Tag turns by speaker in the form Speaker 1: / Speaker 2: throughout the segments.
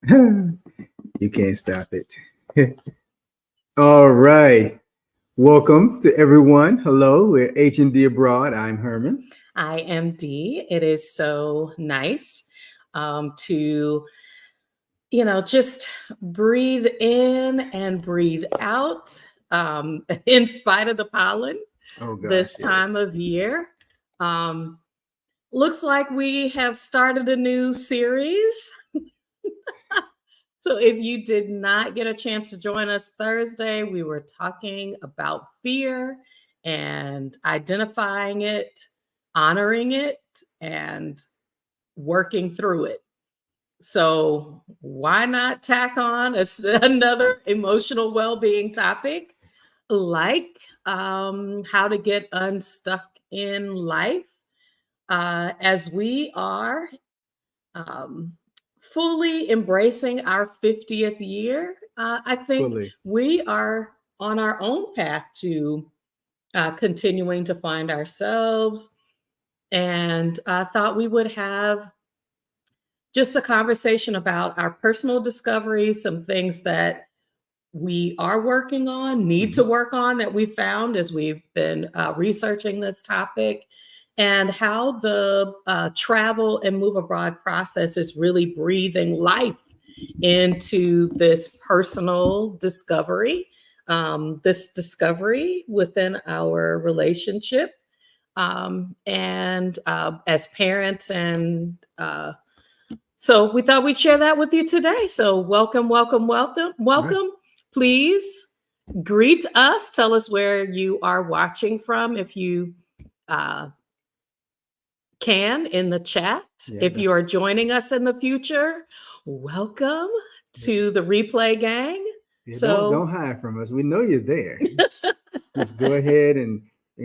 Speaker 1: You can't stop it. All right. Welcome to everyone. Hello, we're H&D Abroad. I'm Herman.
Speaker 2: I am Dee. It is so nice to, just breathe in and breathe out in spite of the pollen
Speaker 1: Oh
Speaker 2: this
Speaker 1: gosh,
Speaker 2: time
Speaker 1: yes.
Speaker 2: of year. Um, Looks like we have started a new series. So if you did not get a chance to join us Thursday, we were talking about fear and identifying it, honoring it, and working through it. So why not tack on another emotional well-being topic like how to get unstuck in life as we are um, fully embracing our 50th year. I think
Speaker 1: Fully.
Speaker 2: we are on our own path to continuing to find ourselves, and I thought we would have just a conversation about our personal discoveries, some things that we are working on, need to
Speaker 1: Mhm.
Speaker 2: work on that we found as we've been researching this topic, and how the travel and move abroad process is really breathing life into this personal discovery, this discovery within our relationship. And as parents and so we thought we'd share that with you today. So welcome, welcome, welcome,
Speaker 1: All right.
Speaker 2: welcome. Please greet us. Tell us where you are watching from if you uh, can in the chat.
Speaker 1: Yeah,
Speaker 2: If you are joining us in the future, welcome to the replay gang.
Speaker 1: yeah, don't
Speaker 2: So
Speaker 1: hide from us. We know you're there. Just go ahead and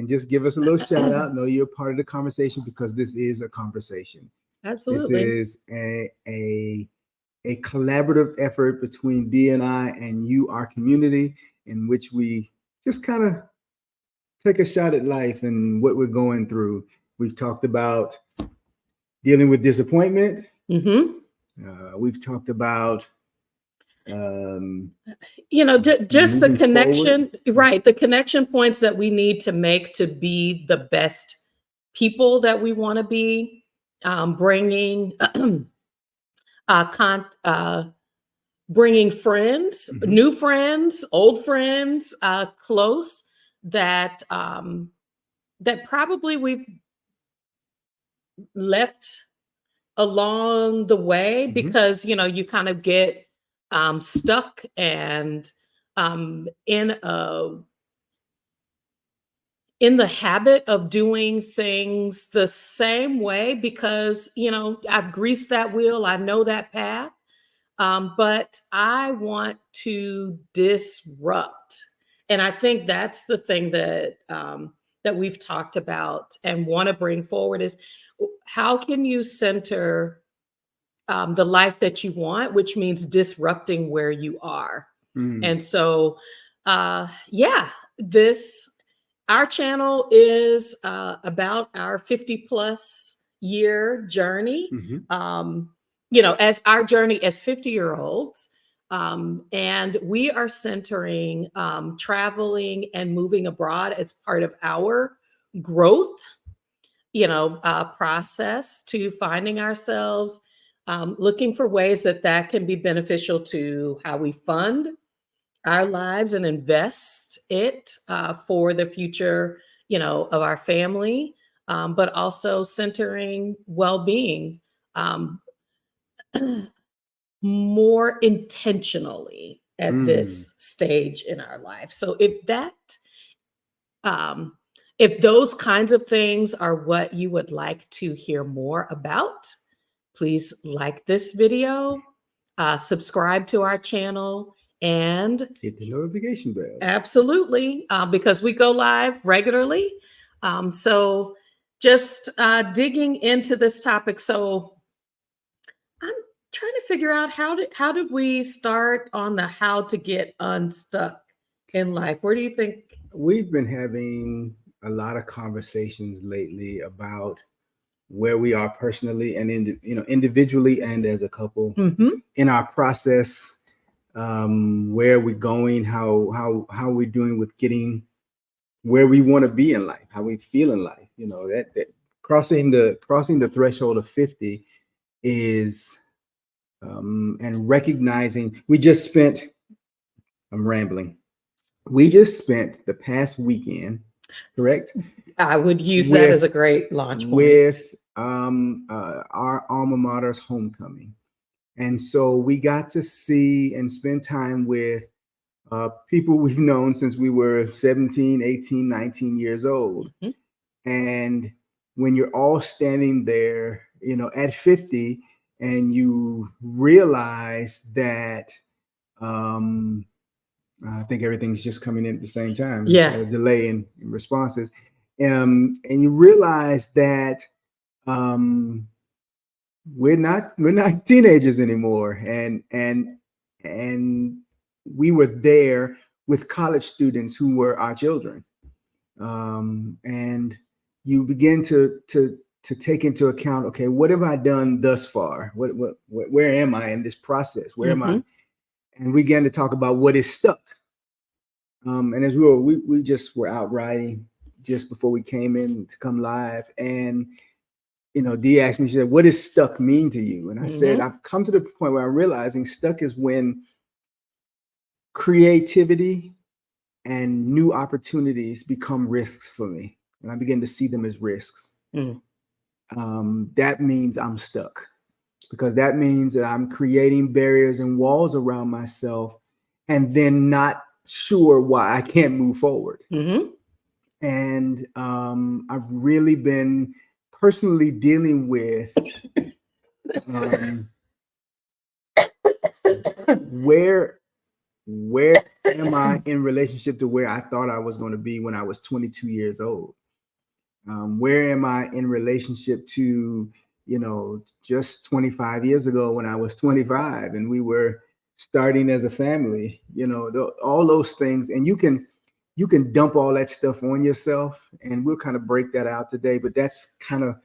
Speaker 1: just give us a little shout out. Know you're part of the conversation because this is a conversation. This
Speaker 2: absolutely.
Speaker 1: is a collaborative effort between D and I and you, our community, in which we just kind of take a shot at life and what we're going through. We've talked about dealing with disappointment.
Speaker 2: Hmm.
Speaker 1: We've talked about um,
Speaker 2: Just the
Speaker 1: moving forward.
Speaker 2: connection, right? The connection points that we need to make to be the best people that we want to be, bringing uh, con- uh, bringing friends,
Speaker 1: Mhm.
Speaker 2: new friends, old friends, close that probably we've left along the way
Speaker 1: Mhm.
Speaker 2: because you kind of get stuck and in the habit of doing things the same way because I've greased that wheel, I know that path. But I want to disrupt. And I think that's the thing that we've talked about and want to bring forward is how can you center the life that you want, which means disrupting where you are.
Speaker 1: Mm.
Speaker 2: And so, yeah, this our channel is about our 50 plus year journey.
Speaker 1: Mhm.
Speaker 2: Um, as our journey as 50-year-olds. And we are centering traveling and moving abroad as part of our growth process to finding ourselves, looking for ways that can be beneficial to how we fund our lives and invest it for the future, of our family, but also centering well-being um, more intentionally at
Speaker 1: Mm.
Speaker 2: this stage in our life. So um, if those kinds of things are what you would like to hear more about, please like this video, subscribe to our channel, and
Speaker 1: Hit the notification bell.
Speaker 2: absolutely, because we go live regularly. So just digging into this topic. So I'm trying to figure out how did we start on the how to get unstuck in life? Where do you think?
Speaker 1: We've been having a lot of conversations lately about where we are personally and individually and as a couple
Speaker 2: Mhm.
Speaker 1: in our process, where we're going, how we're doing with getting where we want to be in life, how we feel in life. That crossing the threshold of 50 is and recognizing I'm rambling. We just spent the past weekend, correct?
Speaker 2: I would use that as
Speaker 1: With
Speaker 2: a great launch point.
Speaker 1: with our alma mater's homecoming. And so we got to see and spend time with people we've known since we were 17, 18, 19 years old.
Speaker 2: Mhm.
Speaker 1: And when you're all standing there, at 50, and you realize that I think everything's just coming in at the same time.
Speaker 2: Yeah.
Speaker 1: A delay in responses. And you realize that we're not teenagers anymore. And we were there with college students who were our children. And you begin to take into account, okay, what have I done thus far? Where am I in this process? Where am I? And we began to talk about what is stuck. And as we just were out riding just before we came in to come live, and Dee asked me, she said, "What does stuck mean to you?" And I said, I've come to the point where I'm realizing stuck is when creativity and new opportunities become risks for me, and I begin to see them as risks. That means I'm stuck, because that means that I'm creating barriers and walls around myself, and then not sure why I can't move forward. And I've really been personally dealing with where am I in relationship to where I thought I was going to be when I was 22 years old? Where am I in relationship to, just 25 years ago when I was 25 and we were starting as a family, all those things. And you can dump all that stuff on yourself, and we'll kind of break that out today, but that's kind of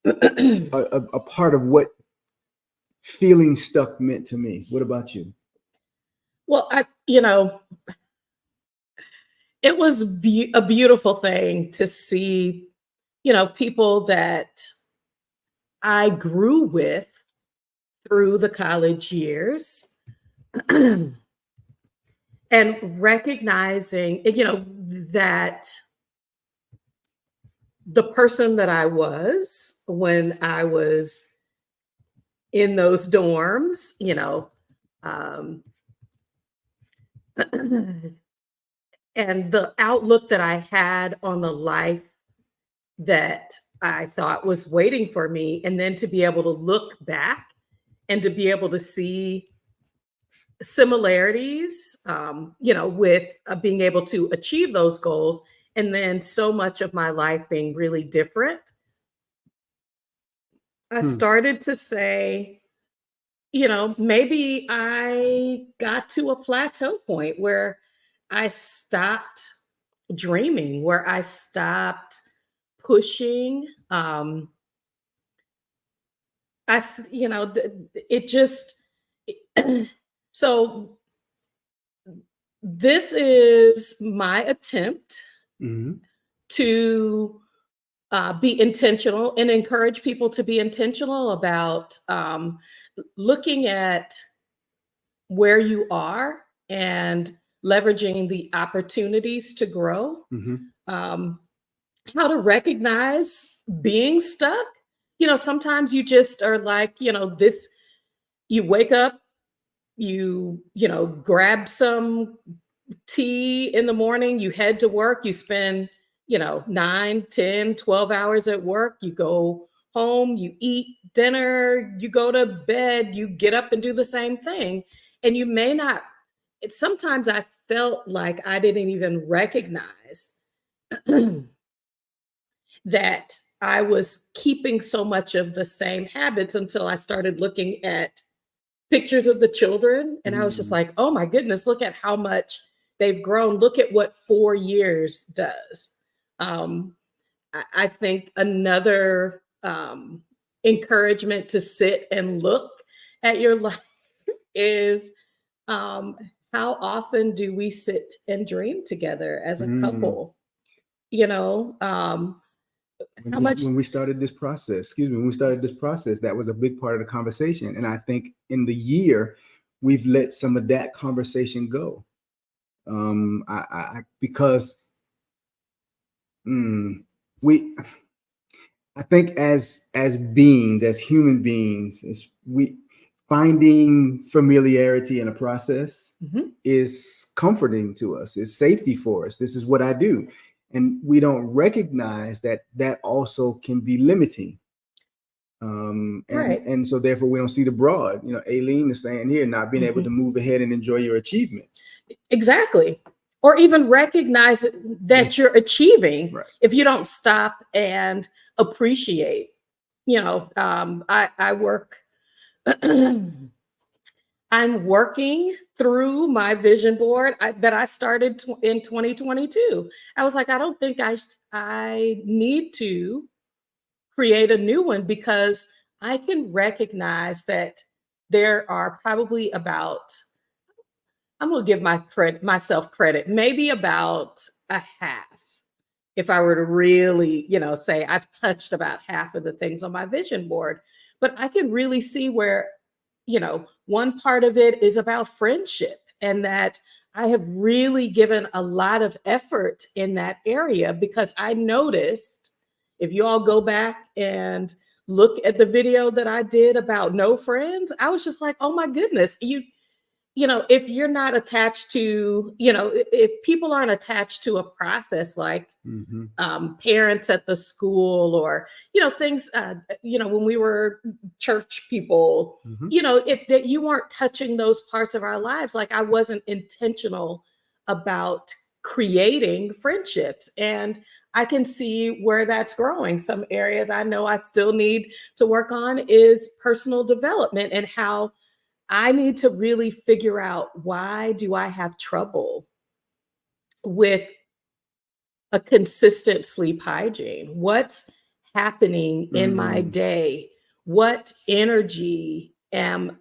Speaker 1: a part of what feeling stuck meant to me. What about you?
Speaker 2: Well, it was a beautiful thing to see, people that I grew with through the college years and recognizing, that the person that I was when I was in those dorms, um, and the outlook that I had on the life that I thought was waiting for me, and then to be able to look back and to be able to see similarities, with being able to achieve those goals, and then so much of my life being really different. I started to say, maybe I got to a plateau point where I stopped dreaming, where I stopped pushing. It just, so this is my attempt to be intentional and encourage people to be intentional about looking at where you are and leveraging the opportunities to grow. How to recognize being stuck. Sometimes you just are like, this, you wake up, you grab some tea in the morning, you head to work, you spend 9, 10, 12 hours at work, you go home, you eat dinner, you go to bed, you get up and do the same thing. And you may not, sometimes I felt like I didn't even recognize that I was keeping so much of the same habits until I started looking at pictures of the children. And I was just like, oh my goodness, look at how much they've grown. Look at what 4 years does. I think another encouragement to sit and look at your life is um, how often do we sit and dream together as a
Speaker 1: Mm.
Speaker 2: couple? You know, how much?
Speaker 1: When we started this process, excuse me, when we started this process, that was a big part of the conversation. And I think in the year, we've let some of that conversation go. Because we, I think as beings, as human beings, we finding familiarity in a process
Speaker 2: Mhm.
Speaker 1: is comforting to us. It's safety for us. This is what I do, and we don't recognize that that also can be limiting.
Speaker 2: Right.
Speaker 1: And so therefore we don't see the broad. You know, Aileen is saying here, not being able
Speaker 2: Mhm.
Speaker 1: to move ahead and enjoy your achievements.
Speaker 2: Exactly. Or even recognize that you're achieving
Speaker 1: Right.
Speaker 2: if you don't stop and appreciate. I work. I'm working through my vision board that I started in 2022. I was like, I don't think I need to create a new one because I can recognize that there are probably about, I'm going to give myself credit, maybe about a half. If I were to really, say I've touched about half of the things on my vision board, but I can really see where, one part of it is about friendship and that I have really given a lot of effort in that area because I noticed if you all go back and look at the video that I did about no friends, I was just like, oh my goodness, if you're not attached to, if people aren't attached to a process like
Speaker 1: Mm-hmm.
Speaker 2: parents at the school or, things, when we were church people,
Speaker 1: Mm-hmm.
Speaker 2: if that you weren't touching those parts of our lives, like I wasn't intentional about creating friendships. And I can see where that's growing. Some areas I know I still need to work on is personal development and how I need to really figure out why do I have trouble with a consistent sleep hygiene? What's happening in my
Speaker 1: Mm.
Speaker 2: day? What energy am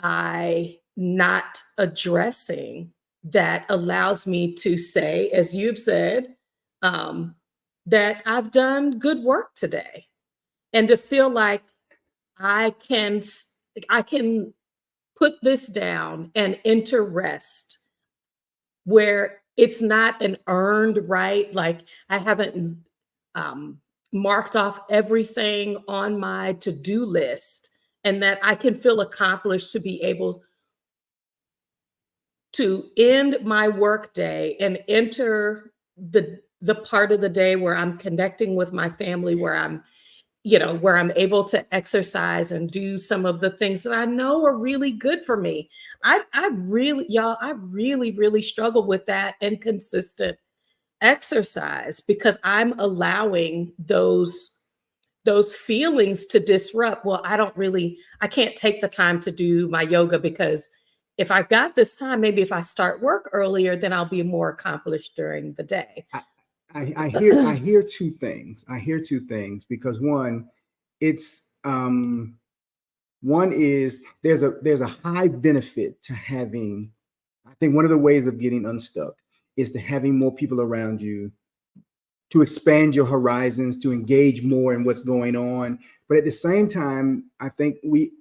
Speaker 2: I not addressing that allows me to say, as you've said, um, that I've done good work today, and to feel like I can put this down and enter rest where it's not an earned right. Like I haven't um, marked off everything on my to-do list, and that I can feel accomplished to be able to end my work day and enter the part of the day where I'm connecting with my family, where I'm able to exercise and do some of the things that I know are really good for me. I really, y'all, I really, really struggle with that and consistent exercise because I'm allowing those feelings to disrupt. Well, I can't take the time to do my yoga because if I've got this time, maybe if I start work earlier, then I'll be more accomplished during the day.
Speaker 1: I hear two things. I hear two things because it's one is there's a high benefit to having. I think one of the ways of getting unstuck is to having more people around you to expand your horizons, to engage more in what's going on. But at the same time, I think we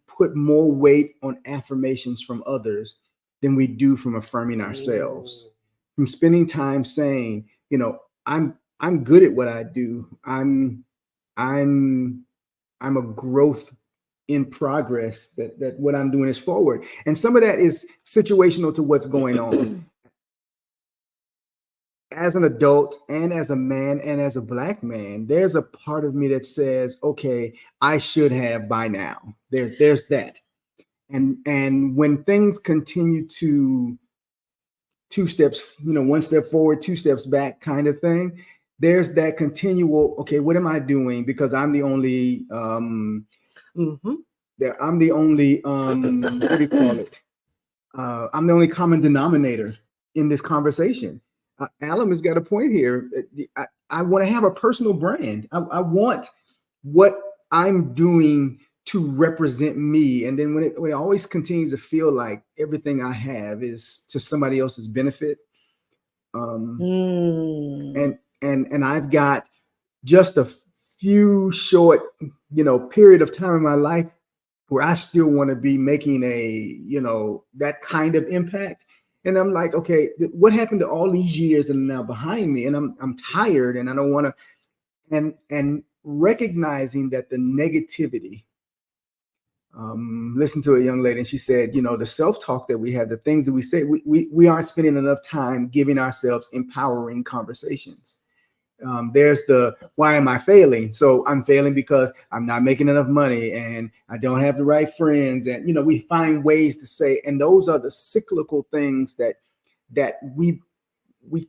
Speaker 1: put more weight on affirmations from others than we do from affirming ourselves. From spending time saying, I'm good at what I do. I'm I'm a growth in progress, that what I'm doing is forward. And some of that is situational to what's going on. As an adult and as a man and as a Black man, there's a part of me that says, okay, I should have by now. There's that. And when things continue to two steps, one step forward, two steps back kind of thing, there's that continual, okay, what am I doing? Because I'm the only
Speaker 2: Mm-hmm.
Speaker 1: I'm the only what do you call it? I'm the only common denominator in this conversation. Alam has got a point here. I want to have a personal brand. I want what I'm doing to represent me. And then when it always continues to feel like everything I have is to somebody else's benefit. And I've got just a few short, period of time in my life where I still want to be making that kind of impact. And I'm like, okay, what happened to all these years that are now behind me? And I'm tired, and I don't want to, and recognizing that the negativity. Listen to a young lady, and she said, the self-talk that we have, the things that we say, we aren't spending enough time giving ourselves empowering conversations. There's the, why am I failing? So I'm failing because I'm not making enough money and I don't have the right friends. And, we find ways to say, and those are the cyclical things that we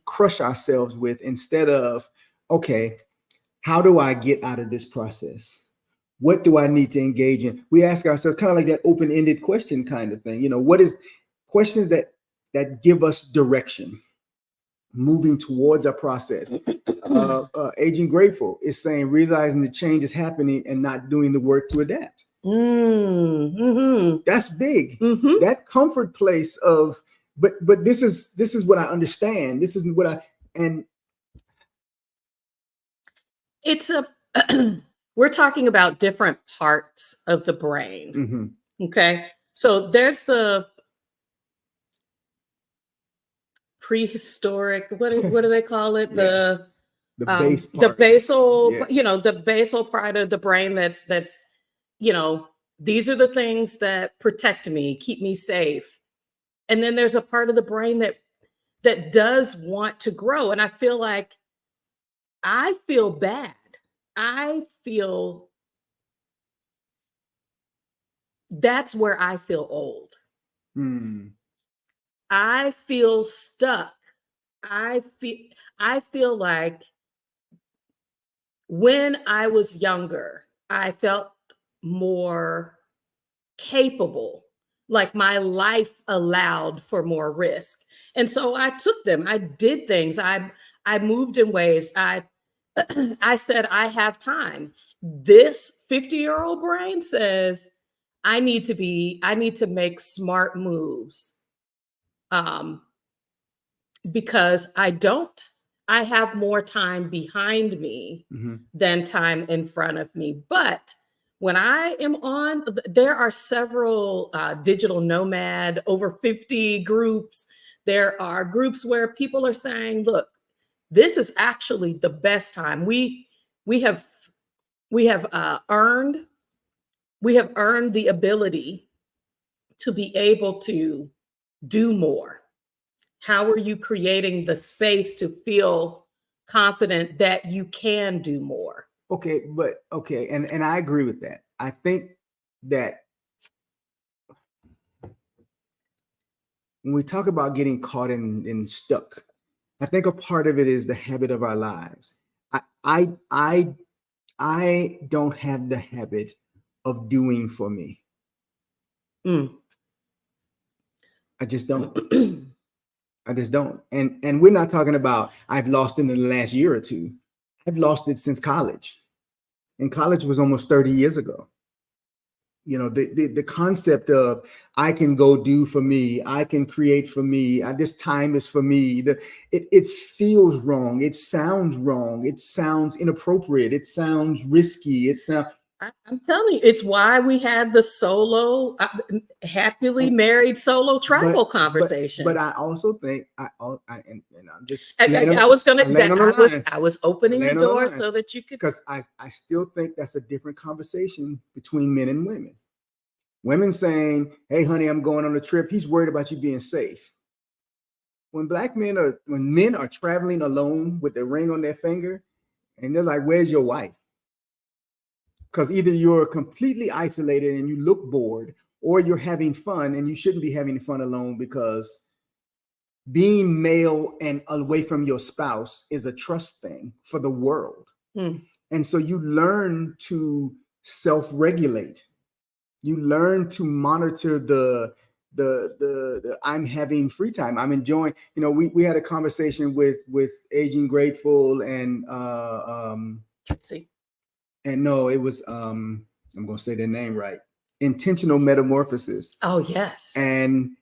Speaker 1: crush ourselves with, instead of, okay, how do I get out of this process? What do I need to engage in? We ask ourselves kind of like that open-ended question kind of thing. What is questions that give us direction, moving towards a process. Aging Grateful is saying, realizing the change is happening and not doing the work to adapt. That's big. That comfort place of, but this is what I understand. This is what
Speaker 2: it's we're talking about different parts of the brain. Okay. So there's the prehistoric, what do they call it? The
Speaker 1: base part.
Speaker 2: The basal, the basal part of the brain that's these are the things that protect me, keep me safe. And then there's a part of the brain that does want to grow. And I feel like I feel bad. That's where I feel old. I feel stuck. I feel like when I was younger, I felt more capable, like my life allowed for more risk. And so I took them. I did things. I moved in ways. I said, I have time. This 50-year-old brain says, I need to make smart moves. Because I have more time behind me than time in front of me. But when I am on, there are several digital nomad over 50 groups. There are groups where people are saying, look, this is actually the best time. We have earned the ability to be able to do more. How are you creating the space to feel confident that you can do more?
Speaker 1: Okay. And I agree with that. I think that when we talk about getting caught in stuck, I think a part of it is the habit of our lives. I don't have the habit of doing for me. I just don't. I just don't. And we're not talking about I've lost it in the last year or two. I've lost it since college. And college was almost 30 years ago. The concept of I can go do for me, I can create for me, this time is for me. It feels wrong. It sounds wrong. It sounds inappropriate. It sounds risky.
Speaker 2: I'm telling you, it's why we had the solo, happily married solo tribal conversation.
Speaker 1: But I also think and I'm just.
Speaker 2: I was opening the door so that you could.
Speaker 1: Because I still think that's a different conversation between men and women. Women saying, "Hey, honey, I'm going on a trip." He's worried about you being safe. When men are traveling alone with their ring on their finger, and they're like, "Where's your wife?" Because either you're completely isolated and you look bored, or you're having fun, and you shouldn't be having fun alone, because being male and away from your spouse is a trust thing for the world. And so you learn to self-regulate. You learn to monitor the I'm having free time. I'm enjoying, we had a conversation with Aging Grateful and And no, it was I'm gonna say their name right. Intentional Metamorphosis.
Speaker 2: Oh, yes.
Speaker 1: And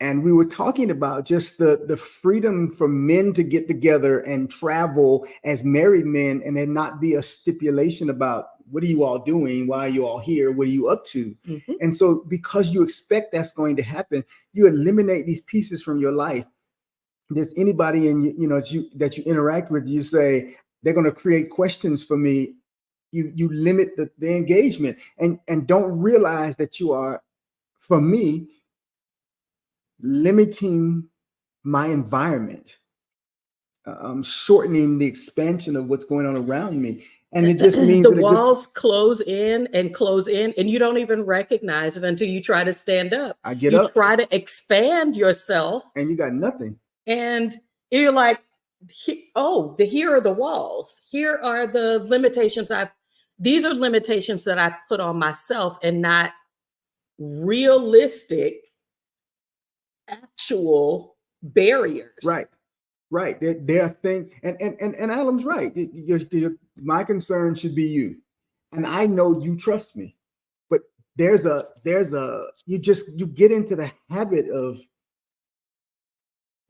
Speaker 1: we were talking about just the freedom for men to get together and travel as married men, and then not be a stipulation about what are you all doing, why are you all here, what are you up to.
Speaker 2: Mhm.
Speaker 1: And so because you expect that's going to happen, you eliminate these pieces from your life. There's anybody in that you interact with, you say they're going to create questions for me, you limit the engagement, and don't realize that you are, for me, limiting my environment, shortening the expansion of what's going on around me. And it just means
Speaker 2: the
Speaker 1: that
Speaker 2: walls close in, and you don't even recognize it until you try to stand up.
Speaker 1: I get
Speaker 2: you
Speaker 1: up
Speaker 2: try to expand yourself,
Speaker 1: and you got nothing.
Speaker 2: and you're like, here are the walls. Here are the limitations these are limitations that I put on myself, and not realistic, actual barriers.
Speaker 1: Right. There are things, and Adam's right. My concern should be you, and I know you trust me. But there's a you get into the habit of,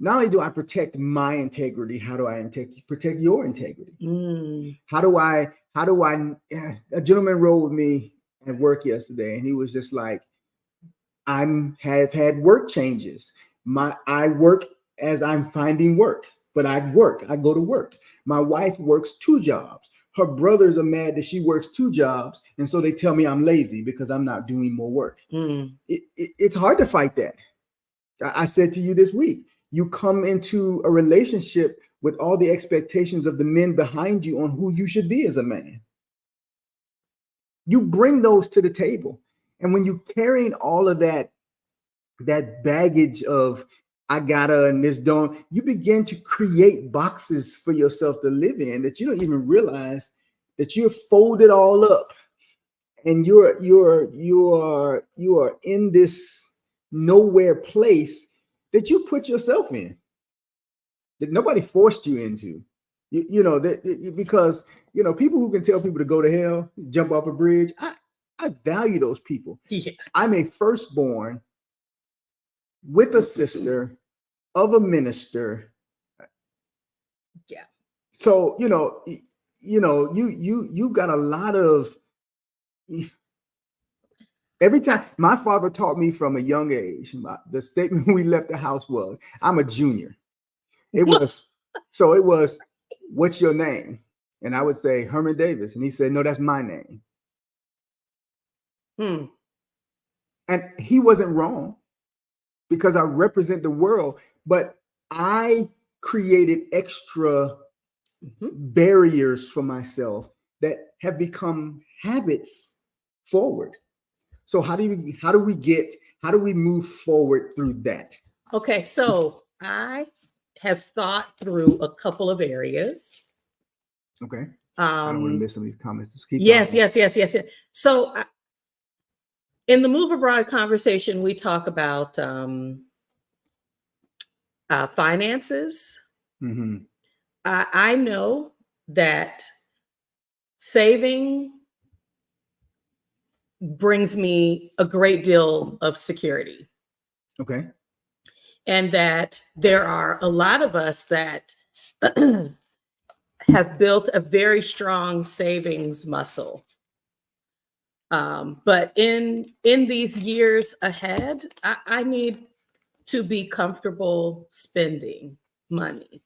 Speaker 1: not only do I protect my integrity, how do I protect your integrity? How do I a gentleman rode with me at work yesterday, and he was just like, have had work changes. I work as I'm finding work, but I go to work. My wife works 2 jobs. Her brothers are mad that she works 2 jobs, and so they tell me I'm lazy because I'm not doing more work. It's hard to fight that. I said to you this week, you come into a relationship with all the expectations of the men behind you on who you should be as a man. You bring those to the table. And when you're carrying all of that baggage of I gotta and this don't, you begin to create boxes for yourself to live in that you don't even realize that you're folded all up, and you are in this nowhere place that you put yourself in, that nobody forced you into. Because people who can tell people to go to hell, jump off a bridge, I value those people.
Speaker 2: Yeah.
Speaker 1: I'm a firstborn with a sister of a minister.
Speaker 2: Yeah.
Speaker 1: So you got a lot of. Every time my father taught me from a young age, the statement we left the house was, "I'm a junior." It was "What's your name?" And I would say Herman Davis, and he said, "No, that's my name." And he wasn't wrong, because I represent the world, but I created extra barriers for myself that have become habits forward. So how do we move forward through that?
Speaker 2: Okay, so I have thought through a couple of areas.
Speaker 1: Okay. I don't want to miss some of these comments. Just keep
Speaker 2: yes.
Speaker 1: talking.
Speaker 2: So in the Move Abroad conversation, we talk about finances. I know that saving brings me a great deal of security.
Speaker 1: Okay.
Speaker 2: And that there are a lot of us that have built a very strong savings muscle. But in these years ahead, I need to be comfortable spending money.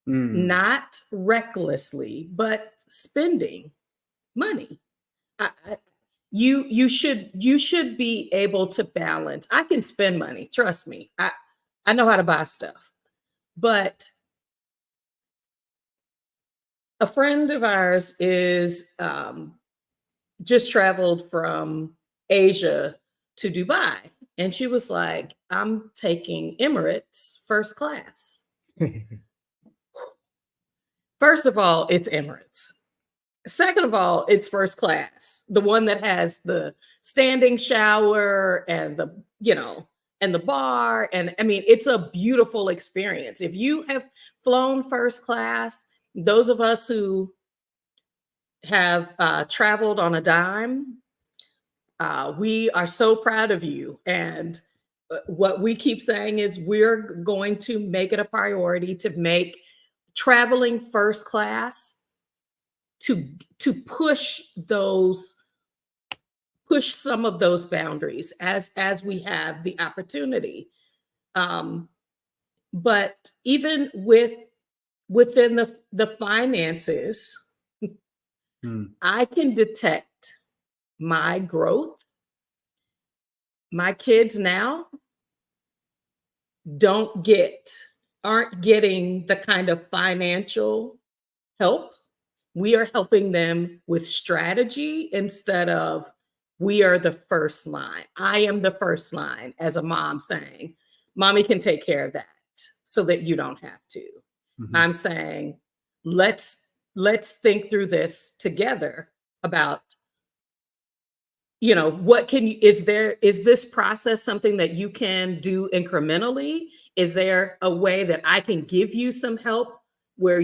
Speaker 2: Not recklessly, but spending money. You should be able to balance. I can spend money, trust me. I know how to buy stuff. But a friend of ours is just traveled from Asia to Dubai. And she was like, I'm taking Emirates first class. First of all, it's Emirates. Second of all, it's first class, the one that has the standing shower and the bar. And I mean, it's a beautiful experience. If you have flown first class, those of us who have traveled on a dime. We are so proud of you. And what we keep saying is we're going to make it a priority to make traveling first class to push some of those boundaries as we have the opportunity. Um, but even within the finances, I can detect my growth. My kids now aren't getting the kind of financial help. We are helping them with strategy instead of we are the first line. I am the first line as a mom saying, mommy can take care of that so that you don't have to. I'm saying, let's think through this together about, what is this process something that you can do incrementally? Is there a way that I can give you some help where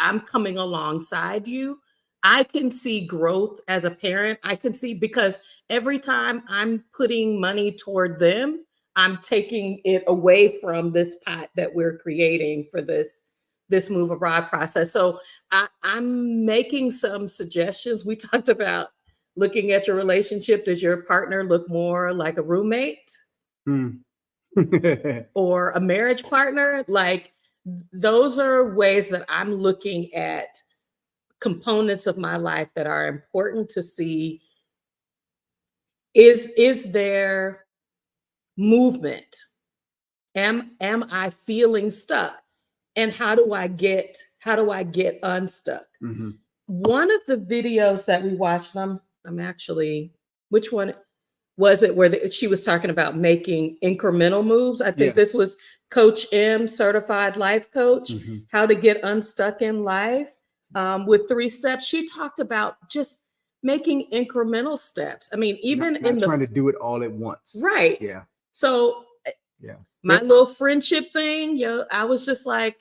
Speaker 2: I'm coming alongside you? I can see growth as a parent. I can see, because every time I'm putting money toward them, I'm taking it away from this pot that we're creating for this move abroad process. So I'm making some suggestions. We talked about looking at your relationship. Does your partner look more like a roommate or a marriage partner? Like, those are ways that I'm looking at components of my life that are important to see. Is there movement? Am I feeling stuck? And how do I get unstuck? One of the videos that we watched, I'm actually, which one was it where she was talking about making incremental moves? I think this was Coach M, certified life coach, how to get unstuck in life with 3 steps. She talked about just making incremental steps. I mean, even
Speaker 1: not trying to do it all at once.
Speaker 2: Right.
Speaker 1: Yeah.
Speaker 2: So my little friendship thing, I was just like,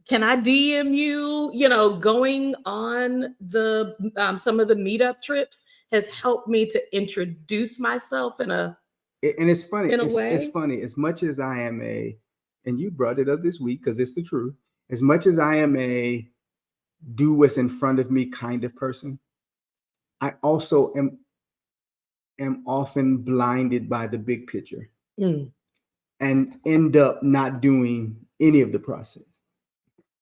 Speaker 2: can I DM you? Going on the some of the meetup trips has helped me to introduce myself in a
Speaker 1: it's funny. It's
Speaker 2: way.
Speaker 1: funny. As much as I am and you brought it up this week because it's the truth. As much as I am a do what's in front of me kind of person, I also am often blinded by the big picture and end up not doing any of the process.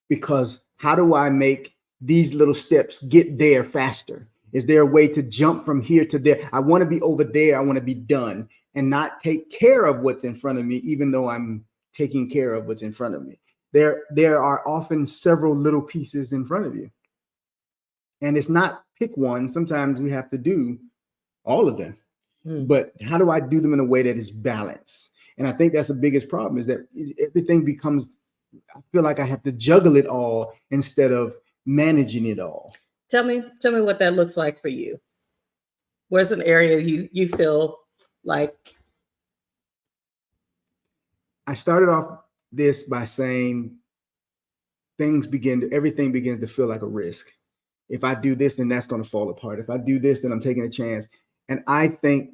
Speaker 1: Because how do I make these little steps get there faster? Is there a way to jump from here to there? I want to be over there. I want to be done and not take care of what's in front of me, even though I'm taking care of what's in front of me. There are often several little pieces in front of you. And it's not pick one. Sometimes we have to do all of them. But how do I do them in a way that is balanced? And I think that's the biggest problem, is that everything becomes, I feel like I have to juggle it all instead of managing it all.
Speaker 2: Tell me what that looks like for you. Where's an area you feel like?
Speaker 1: I started off this by saying everything begins to feel like a risk. If I do this, then that's going to fall apart. If I do this, then I'm taking a chance. And I think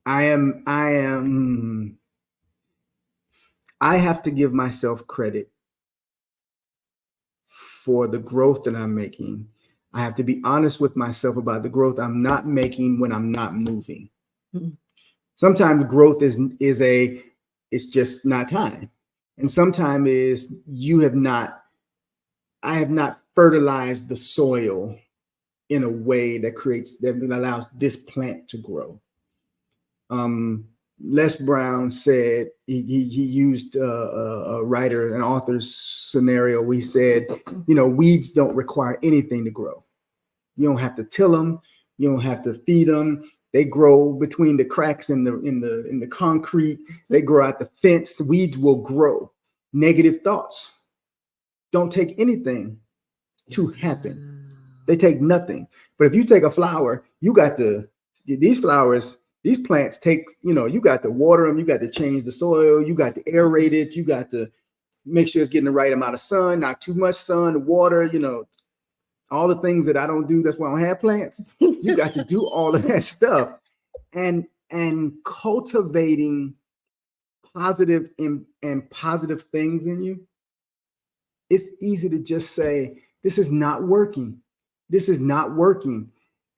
Speaker 1: I have to give myself credit for the growth that I'm making. I have to be honest with myself about the growth I'm not making when I'm not moving. Sometimes growth is it's just not time. And sometimes I have not fertilized the soil in a way that allows this plant to grow. Les Brown said he used a writer, an author's scenario. He said, weeds don't require anything to grow. You don't have to till them. You don't have to feed them. They grow between the cracks in the concrete. They grow out the fence. Weeds will grow. Negative thoughts don't take anything to happen. They take nothing. But if you take a flower, these flowers, These plants take, you got to water them, you got to change the soil, you got to aerate it, you got to make sure it's getting the right amount of sun, not too much sun, water, all the things that I don't do. That's why I don't have plants. You got to do all of that stuff. And cultivating positive and positive things in you. It's easy to just say, this is not working. This is not working.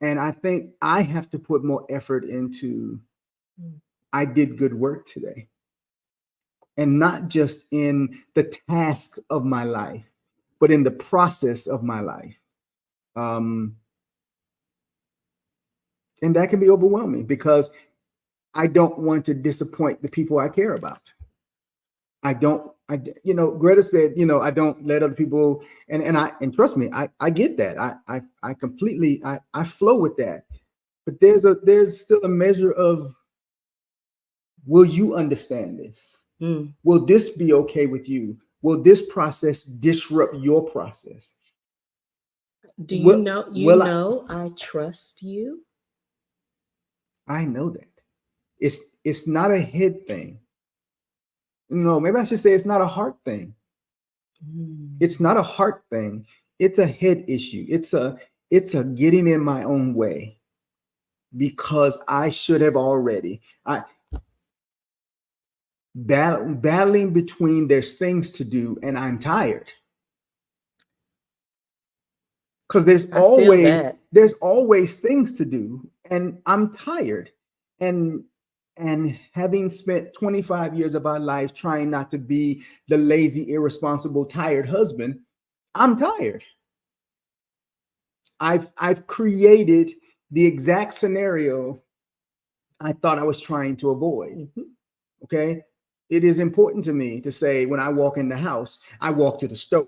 Speaker 1: And I think I have to put more effort into, I did good work today. And not just in the tasks of my life, but in the process of my life. And that can be overwhelming because I don't want to disappoint the people I care about. Greta said, I don't let other people, and trust me, I get that. I completely, I flow with that. But there's still a measure of, will you understand this? Will this be okay with you? Will this process disrupt your process?
Speaker 2: Do you know, I trust you?
Speaker 1: I know that. It's not a head thing. No, maybe I should say it's not a heart thing. It's not a heart thing. It's a head issue. It's a getting in my own way because I should have already. Battling between there's things to do and I'm tired. Because there's always things to do and I'm tired. And having spent 25 years of our lives trying not to be the lazy, irresponsible, tired husband, I'm tired. I've created the exact scenario I thought I was trying to avoid. Okay. It is important to me to say when I walk in the house, I walk to the stove.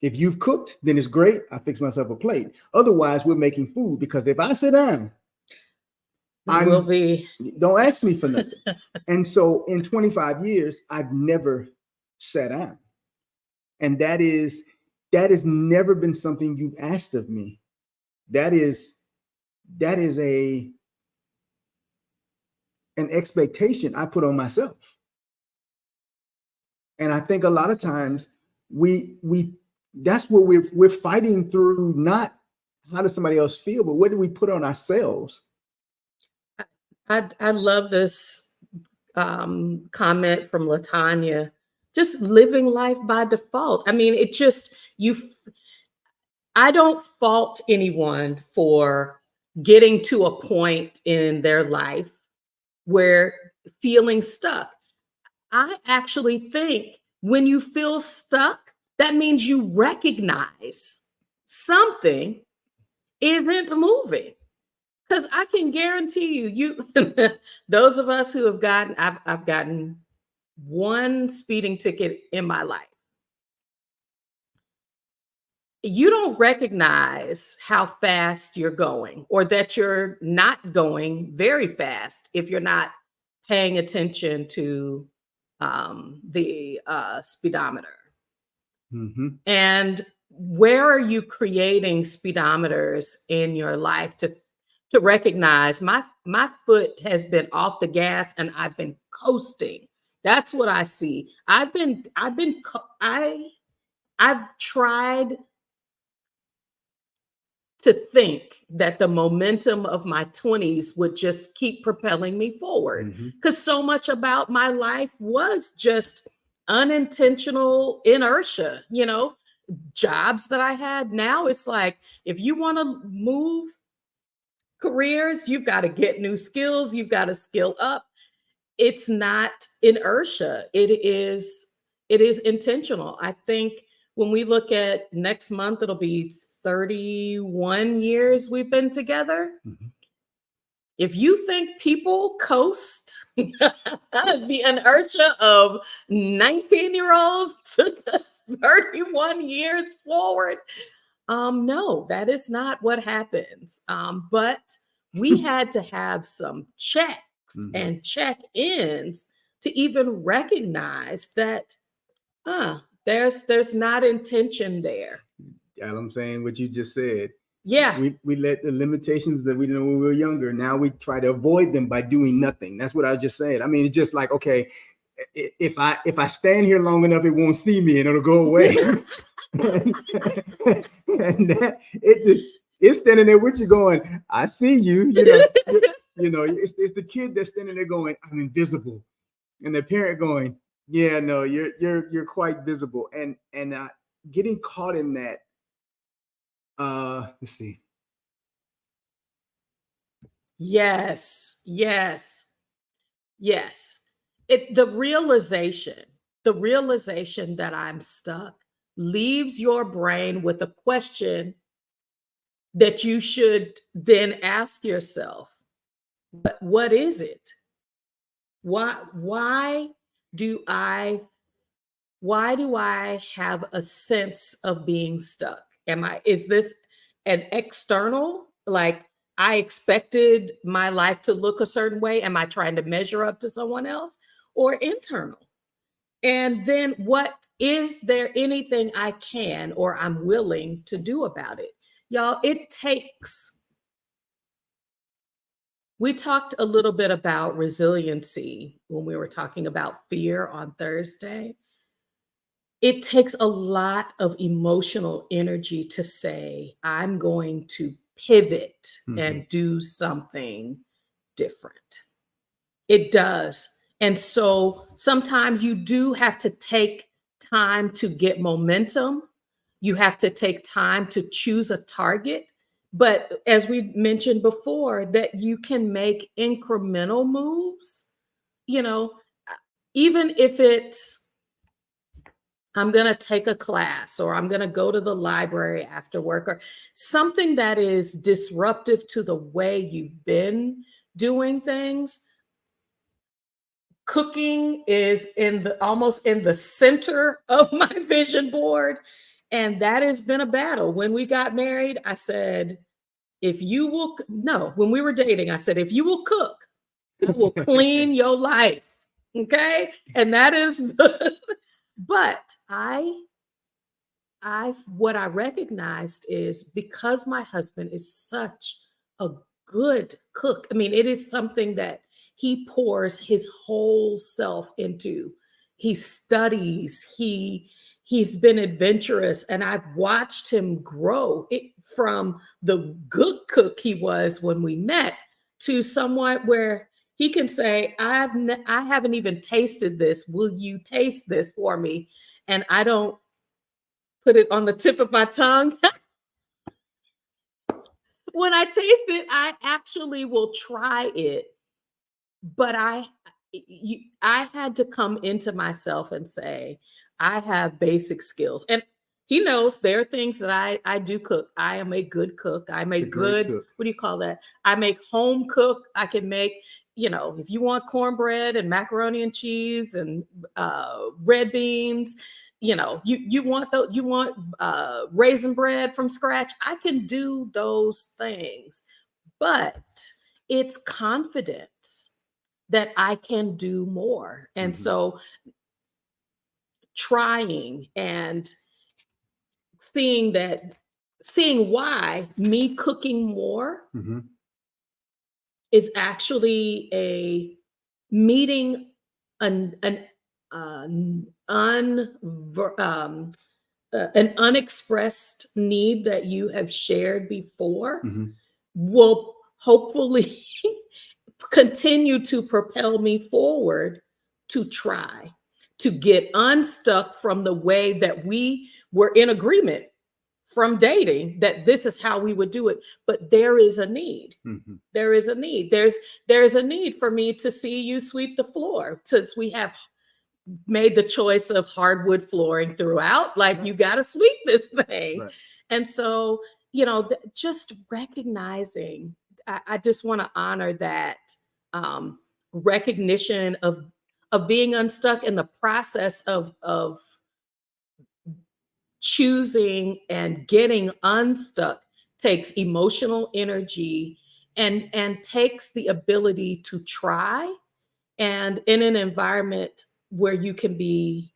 Speaker 1: If you've cooked, then it's great. I fix myself a plate. Otherwise, we're making food because if I sit down, don't ask me for nothing. And so in 25 years, I've never sat down. And that has never been something you've asked of me. That is an expectation I put on myself. And I think a lot of times that's what we're fighting through, not how does somebody else feel, but what do we put on ourselves?
Speaker 2: I love this comment from LaTanya. Just living life by default. I mean, I don't fault anyone for getting to a point in their life where feeling stuck. I actually think when you feel stuck, that means you recognize something isn't moving. Because I can guarantee you, those of us who have I've gotten one speeding ticket in my life. You don't recognize how fast you're going or that you're not going very fast if you're not paying attention to the speedometer. And where are you creating speedometers in your life to recognize my foot has been off the gas and I've been coasting? That's what I see. I've tried to think that the momentum of my 20s would just keep propelling me forward because so much about my life was just unintentional inertia, jobs that I had. Now it's like, if you want to move careers, you've got to get new skills. You've got to skill up. It's not inertia. It is intentional. I think when we look at next month, it'll be 31 years we've been together. If you think people coast, the inertia of 19-year-olds took us 31 years forward. No, that is not what happens. But we had to have some checks and check-ins to even recognize that there's not intention there.
Speaker 1: I'm saying what you just said.
Speaker 2: Yeah.
Speaker 1: We let the limitations that we didn't know when we were younger. Now we try to avoid them by doing nothing. That's what I was just saying. I mean, it's just like, okay, if I stand here long enough, it won't see me and it'll go away. and that, it's standing there with you going, I see you, it's the kid that's standing there going, I'm invisible. And the parent going, yeah, no, you're quite visible. And getting caught in that, let's see.
Speaker 2: Yes. Yes. Yes. The realization that I'm stuck leaves your brain with a question that you should then ask yourself, but what is it? Why do I have a sense of being stuck? Is this an external, like I expected my life to look a certain way? Am I trying to measure up to someone else, or internal? And then is there anything I can or I'm willing to do about it? Y'all, we talked a little bit about resiliency when we were talking about fear on Thursday. It takes a lot of emotional energy to say, I'm going to pivot and do something different. It does. And so sometimes you do have to take time to get momentum. You have to take time to choose a target. But as we mentioned before, that you can make incremental moves, even if it's, I'm going to take a class, or I'm going to go to the library after work, or something that is disruptive to the way you've been doing things. Cooking is almost in the center of my vision board. And that has been a battle. When we got married, I said, when we were dating, I said, if you will cook, I will clean your life. Okay. And that is, but what I recognized is, because my husband is such a good cook. I mean, it is something that he pours his whole self into. He studies, he's been adventurous, and I've watched him grow from the good cook he was when we met to somewhat where he can say, I haven't even tasted this. Will you taste this for me? And I don't put it on the tip of my tongue. When I taste it, I actually will try it. But I had to come into myself and say, I have basic skills. And he knows there are things that I do cook. I am a good cook. I'm a good, what do you call that? I make home cook. I can make, if you want cornbread and macaroni and cheese and red beans, you want raisin bread from scratch. I can do those things, but it's confidence that I can do more. And so trying and seeing why me cooking more is actually a meeting an unexpressed need that you have shared before, will hopefully continue to propel me forward to try to get unstuck from the way that we were in agreement from dating, that this is how we would do it. But there is a need. There is a need. There's a need for me to see you sweep the floor, since we have made the choice of hardwood flooring throughout. Like, you got to sweep this thing. Right. And so, just recognizing, I just want to honor that recognition of being unstuck, in the process of choosing and getting unstuck takes emotional energy and takes the ability to try, and in an environment where you can be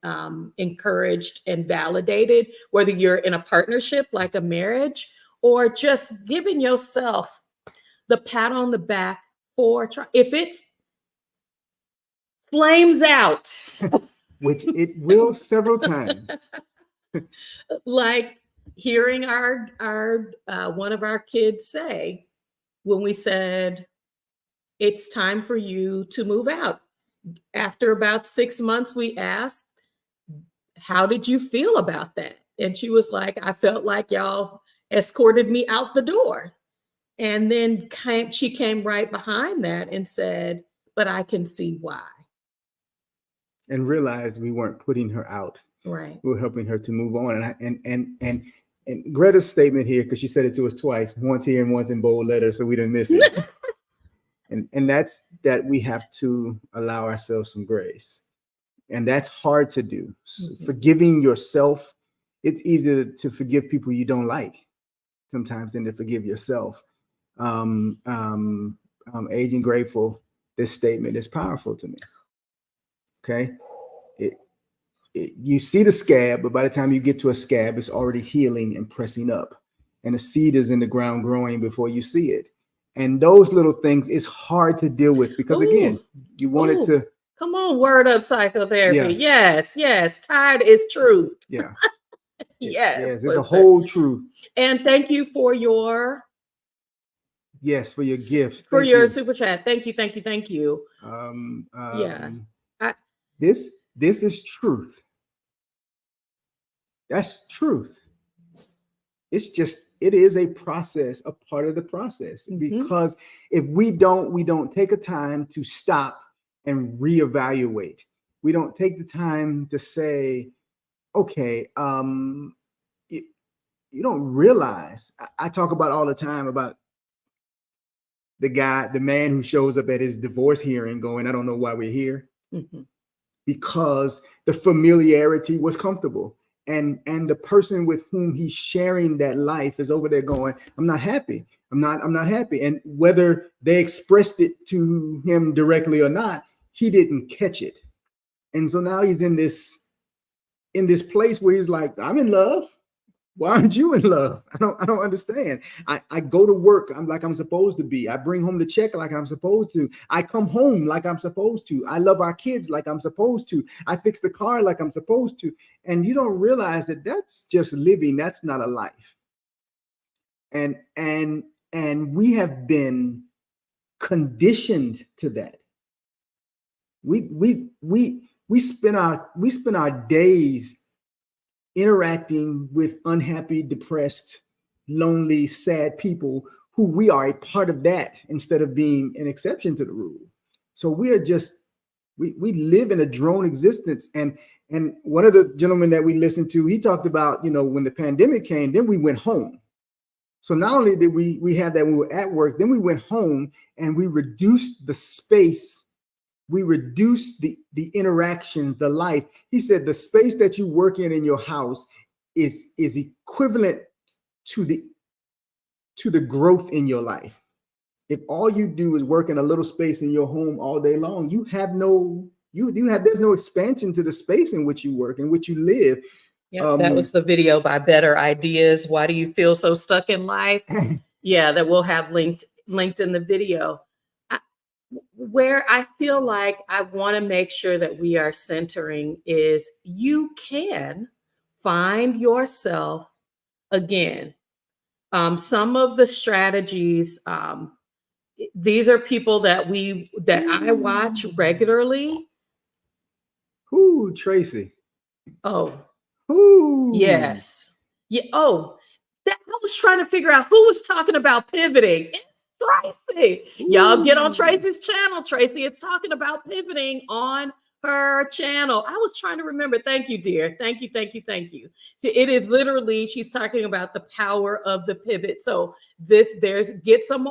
Speaker 2: encouraged and validated, whether you're in a partnership like a marriage, or just giving yourself the pat on the back for if it flames out,
Speaker 1: which it will several times.
Speaker 2: like hearing our one of our kids say when we said it's time for you to move out. After about 6 months, we asked, how did you feel about that? And she was like, I felt like y'all escorted me out the door. And then she came right behind that and said, but I can see why.
Speaker 1: And realized we weren't putting her out.
Speaker 2: Right.
Speaker 1: We were helping her to move on. And Greta's statement here, because she said it to us twice, once here and once in bold letters, so we didn't miss it. and that's that we have to allow ourselves some grace. And that's hard to do. Mm-hmm. Forgiving yourself, it's easier to forgive people you don't like sometimes than to forgive yourself. Aging Grateful, this statement is powerful to me. Okay. You see the scab, but by the time you get to a scab, it's already healing and pressing up. And the seed is in the ground growing before you see it. And those little things, it's hard to deal with because, again, you want it to.
Speaker 2: Come on, word up psychotherapy.
Speaker 1: Yeah.
Speaker 2: Yes. Tired is truth.
Speaker 1: Yeah.
Speaker 2: Yes.
Speaker 1: It's a whole truth.
Speaker 2: And thank you for your.
Speaker 1: Yes, for your gift.
Speaker 2: For your super chat. Thank you.
Speaker 1: This is truth. That's truth. It is a process, a part of the process. Mm-hmm. Because if we don't take a time to stop and reevaluate. We don't take the time to say, okay, you don't realize. I talk about all the time about the man who shows up at his divorce hearing going, I don't know why we're here. Mm-hmm. Because the familiarity was comfortable. And the person with whom he's sharing that life is over there going, I'm not happy. I'm not happy. And whether they expressed it to him directly or not, he didn't catch it. And so now he's in this place where he's like, I'm in love. Why aren't you in love? I don't understand. I go to work. I'm like I'm supposed to be. I bring home the check like I'm supposed to. I come home like I'm supposed to. I love our kids like I'm supposed to. I fix the car like I'm supposed to. And you don't realize that that's just living. That's not a life. And we have been conditioned to that. We spend our days interacting with unhappy, depressed, lonely, sad people who we are a part of that instead of being an exception to the rule. So we are we live in a drone existence. And one of the gentlemen that we listened to, he talked about, when the pandemic came, then we went home. So not only did we have that when we were at work, then we went home and we reduced the space. We reduced the interactions, the life. He said the space that you work in your house is equivalent to the growth in your life. If all you do is work in a little space in your home all day long, there's no expansion to the space in which you work, in which you live.
Speaker 2: Yeah, that was the video by Better Ideas. Why do you feel so stuck in life? Yeah, that we'll have linked in the video. Where I feel like I want to make sure that we are centering is you can find yourself again. Some of the strategies, these are people that I watch regularly.
Speaker 1: Ooh, Tracy.
Speaker 2: Oh,
Speaker 1: ooh,
Speaker 2: yes. Yeah. Oh, I was trying to figure out who was talking about pivoting. Tracy. Y'all get on Tracy's channel. Tracy is talking about pivoting on her channel. I was trying to remember. Thank you, dear. Thank you. So it is literally, she's talking about the power of the pivot. So get some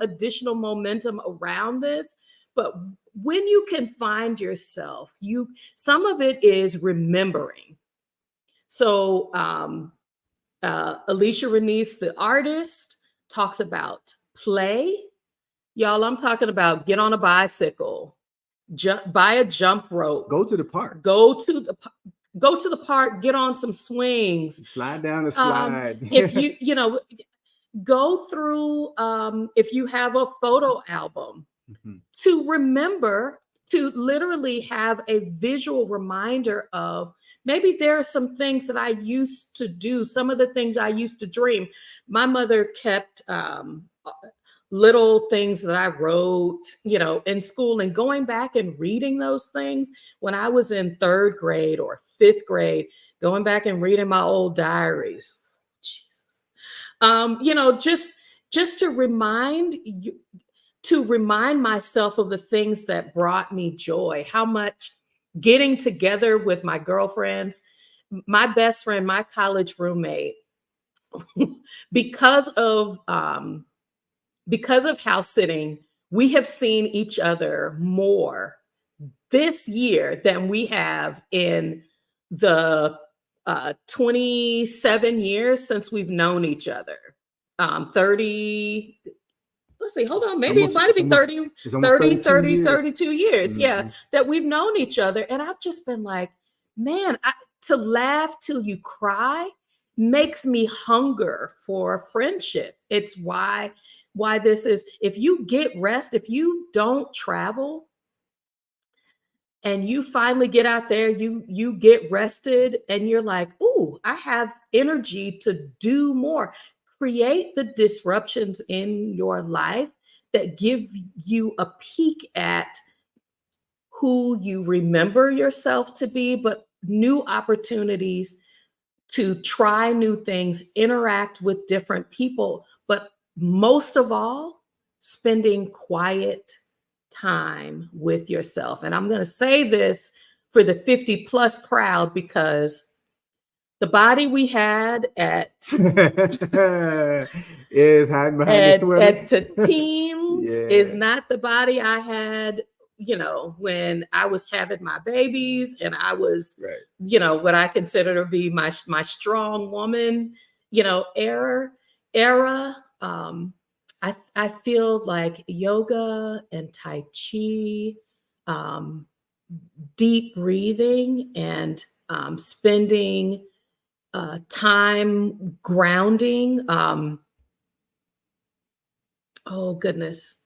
Speaker 2: additional momentum around this. But when you can find yourself, some of it is remembering. So Alicia Renice, the artist, talks about play. Y'all, I'm talking about get on a bicycle, buy a jump rope.
Speaker 1: Go to the park.
Speaker 2: Go to the go to the park, get on some swings.
Speaker 1: Slide down the slide.
Speaker 2: If you know, go through, if you have a photo album, to remember, to literally have a visual reminder of, maybe there are some things that I used to do, some of the things I used to dream. My mother kept little things that I wrote, you know, in school, and going back and reading those things when I was in 3rd grade or 5th grade, going back and reading my old diaries. Jesus. You know, just to remind you, to remind myself of the things that brought me joy, how much getting together with my girlfriends, my best friend, my college roommate, because of house sitting, we have seen each other more this year than we have in the 27 years since we've known each other. 30, let's see, hold on, maybe it might be 30, 32 years. Yeah, that we've known each other. And I've just been like, man, to laugh till you cry makes me hunger for friendship. It's why this is, if you get rest, if you don't travel and you finally get out there, you get rested and you're like, ooh, I have energy to do more. Create the disruptions in your life that give you a peek at who you remember yourself to be, but new opportunities to try new things, interact with different people, but most of all, spending quiet time with yourself. And I'm going to say this for the 50 plus crowd, because the body we had at
Speaker 1: is hiding behind
Speaker 2: the teens is not the body I had, you know, when I was having my babies and I was, you know, what I consider to be my strong woman, you know, era. I feel like yoga and Tai Chi, deep breathing, and spending time grounding. Oh goodness.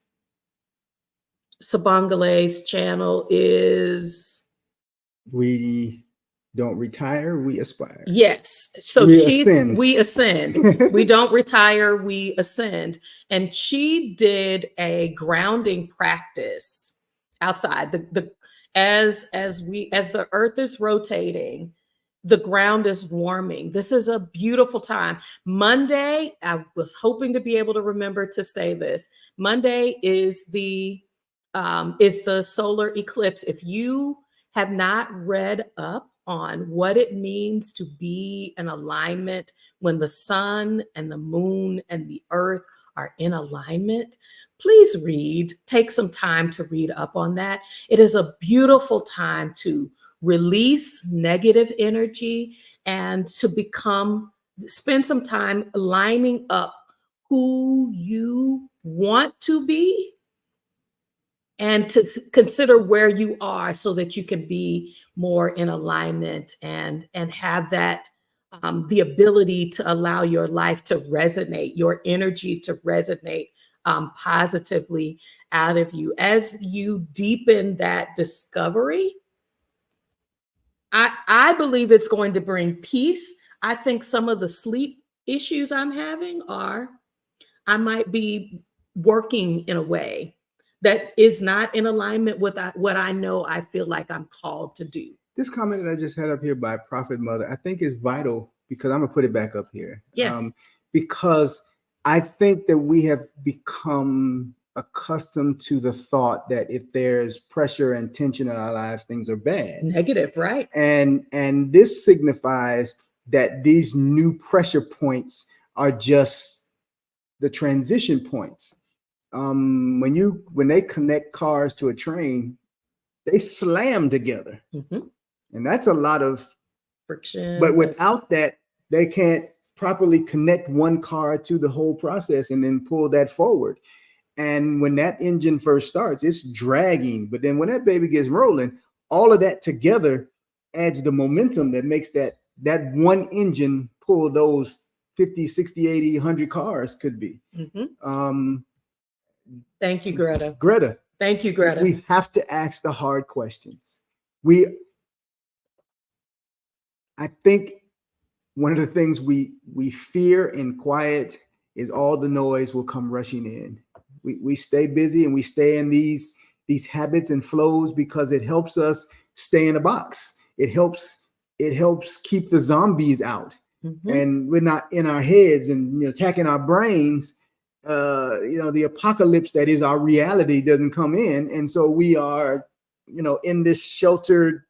Speaker 2: Sabangale's channel is
Speaker 1: We don't retire, we aspire.
Speaker 2: Yes. So we ascend. We don't retire, we ascend. And she did a grounding practice outside. As the earth is rotating, the ground is warming. This is a beautiful time. Monday, I was hoping to be able to remember to say this. Monday is the solar eclipse. If you have not read up on what it means to be in alignment when the sun and the moon and the earth are in alignment, please take some time to read up on that. It is a beautiful time to release negative energy and to spend some time lining up who you want to be and to consider where you are so that you can be more in alignment and have that the ability to allow your life to resonate, your energy to resonate positively out of you. As you deepen that discovery, I believe it's going to bring peace. I think some of the sleep issues I'm having I might be working in a way that is not in alignment with what I know I feel like I'm called to do.
Speaker 1: This comment that I just had up here by Prophet Mother, I think is vital, because I'm going to put it back up here.
Speaker 2: Yeah.
Speaker 1: Because I think that we have become accustomed to the thought that if there's pressure and tension in our lives, things are bad.
Speaker 2: Negative, right?
Speaker 1: And this signifies that these new pressure points are just the transition points. When they connect cars to a train, they slam together. And that's a lot of
Speaker 2: friction.
Speaker 1: But without that, they can't properly connect one car to the whole process and then pull that forward. And when that engine first starts, it's dragging. But then when that baby gets rolling, all of that together adds the momentum that makes that one engine pull those 50, 60, 80, 100 cars could be.
Speaker 2: Thank you, Greta.
Speaker 1: Greta.
Speaker 2: Thank you, Greta.
Speaker 1: We have to ask the hard questions. I think one of the things we fear in quiet is all the noise will come rushing in. We stay busy and we stay in these habits and flows because it helps us stay in a box. It helps keep the zombies out. And we're not in our heads and attacking our brains. The apocalypse that is our reality doesn't come in, and so we are in this sheltered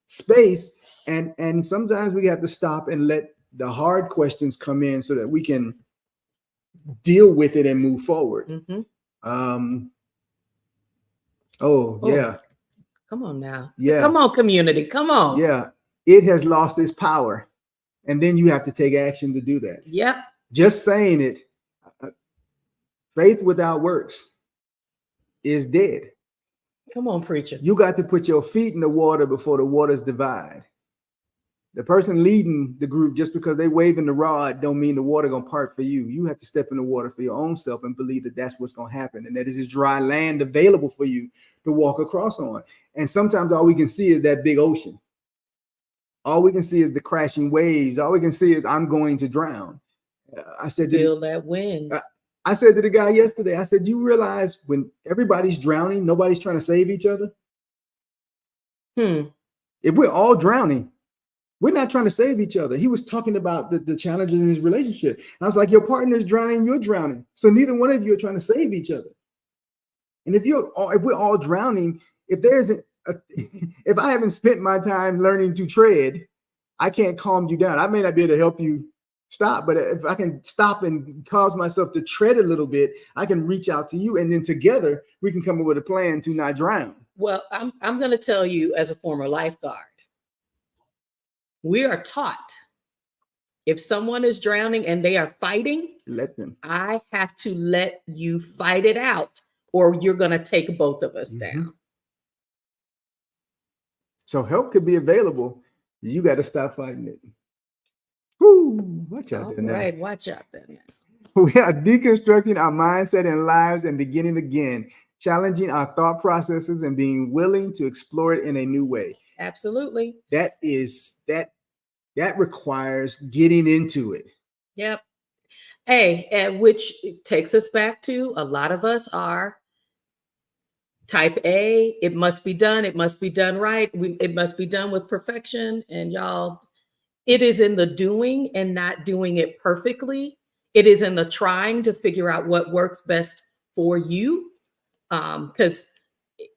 Speaker 1: space, and sometimes we have to stop and let the hard questions come in so that we can deal with it and move forward. Yeah.
Speaker 2: Come on now.
Speaker 1: Yeah.
Speaker 2: Come on, community. Come on.
Speaker 1: Yeah. It has lost its power. And then you have to take action to do that.
Speaker 2: Yep.
Speaker 1: Just saying it. Faith without works is dead.
Speaker 2: Come on, preacher.
Speaker 1: You got to put your feet in the water before the waters divide. The person leading the group, just because they waving the rod, don't mean the water gonna part for you. You have to step in the water for your own self and believe that that's what's gonna happen, and that is this dry land available for you to walk across on. And sometimes all we can see is that big ocean. All we can see is the crashing waves. All we can see is I'm going to drown. I said,
Speaker 2: feel that wind.
Speaker 1: I said to the guy yesterday, I said, you realize when everybody's drowning, nobody's trying to save each other? If we're all drowning, we're not trying to save each other. He was talking about the challenges in his relationship. And I was like, your partner is drowning, you're drowning. So neither one of you are trying to save each other. And if we're all drowning, if I haven't spent my time learning to tread, I can't calm you down. I may not be able to help you stop, but if I can stop and cause myself to tread a little bit, I can reach out to you, and then together we can come up with a plan to not drown.
Speaker 2: Well, I'm going to tell you, as a former lifeguard, we are taught if someone is drowning and they are fighting,
Speaker 1: let them.
Speaker 2: I have to let you fight it out, or you're going to take both of us down.
Speaker 1: So help could be available. You got to stop fighting it. Woo, watch out there now.
Speaker 2: Right, watch out there now.
Speaker 1: We are deconstructing our mindset and lives and beginning again, challenging our thought processes and being willing to explore it in a new way.
Speaker 2: Absolutely.
Speaker 1: That requires getting into it.
Speaker 2: Yep. And which takes us back to a lot of us are type A. It must be done. It must be done right. It must be done with perfection. And y'all, it is in the doing and not doing it perfectly. It is in the trying to figure out what works best for you. Because